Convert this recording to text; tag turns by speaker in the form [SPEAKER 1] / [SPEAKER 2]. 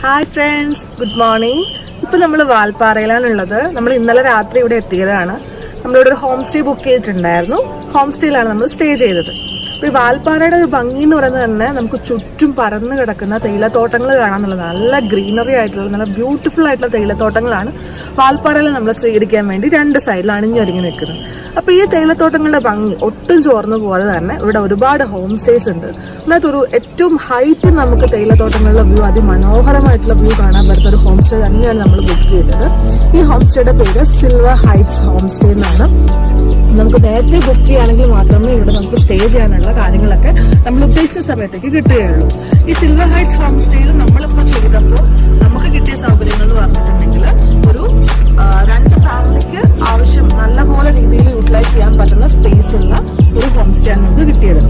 [SPEAKER 1] Hi friends, good morning. ഇപ്പം നമ്മൾ വാൽപ്പാറയിലാണുള്ളത്. നമ്മൾ ഇന്നലെ രാത്രി ഇവിടെ എത്തിയതാണ്. നമ്മളിവിടെ ഒരു ഹോം സ്റ്റേ ബുക്ക് ചെയ്തിട്ടുണ്ടായിരുന്നു. ഹോം സ്റ്റേയിലാണ് നമ്മൾ സ്റ്റേ ചെയ്തത്. അപ്പോൾ ഈ വാൽപ്പാറയുടെ ഒരു ഭംഗി എന്ന് പറയുന്നത് തന്നെ നമുക്ക് ചുറ്റും പരന്ന് കിടക്കുന്ന തേയിലത്തോട്ടങ്ങൾ കാണാമെന്നുള്ളത്. നല്ല ഗ്രീനറി ആയിട്ടുള്ള നല്ല ബ്യൂട്ടിഫുൾ ആയിട്ടുള്ള തേയിലത്തോട്ടങ്ങളാണ് വാൽപ്പാറയിൽ നമ്മൾ സ്വീകരിക്കാൻ വേണ്ടി രണ്ട് സൈഡിൽ അണിഞ്ഞൊരുങ്ങി നിൽക്കുന്നത്. അപ്പോൾ ഈ തേയിലത്തോട്ടങ്ങളുടെ ഭംഗി ഒട്ടും ചോർന്നു പോകാതെ തന്നെ ഇവിടെ ഒരുപാട് ഹോം സ്റ്റേസ് ഉണ്ട്. അതിനകത്തൊരു ഏറ്റവും ഹൈറ്റ് നമുക്ക് തേയിലത്തോട്ടങ്ങളുടെ വ്യൂ, അതിമനോഹരമായിട്ടുള്ള വ്യൂ കാണാൻ പറ്റുന്ന ഒരു ഹോം സ്റ്റേ തന്നെയാണ് നമ്മൾ ബുക്ക് ചെയ്തത്. ഈ ഹോം സ്റ്റേയുടെ പേര് സിൽവർ ഹൈറ്റ്സ് ഹോം സ്റ്റേ എന്നാണ്. നമുക്ക് നേരത്തെ ബുക്ക് ചെയ്യുകയാണെങ്കിൽ മാത്രമേ ഇവിടെ നമുക്ക് സ്റ്റേ ചെയ്യാനുള്ള കാര്യങ്ങളൊക്കെ നമ്മൾ ഉദ്ദേശിച്ച സമയത്തേക്ക് കിട്ടുകയുള്ളൂ. ഈ സിൽവർ ഹൈറ്റ്സ് ഹോം സ്റ്റേയിൽ നമ്മളിപ്പോൾ ചെയ്തപ്പോൾ നമുക്ക് കിട്ടിയ സൗകര്യങ്ങൾ എന്ന് പറഞ്ഞിട്ടുണ്ടെങ്കിൽ ഒരു 2 ഫാമിലിക്ക് ആവശ്യം നല്ലപോലെ രീതിയിൽ യൂട്ടിലൈസ് ചെയ്യാൻ പറ്റുന്ന സ്പേസ് ഉള്ള ഒരു ഹോം സ്റ്റേ ആണ് നമുക്ക് കിട്ടിയത്.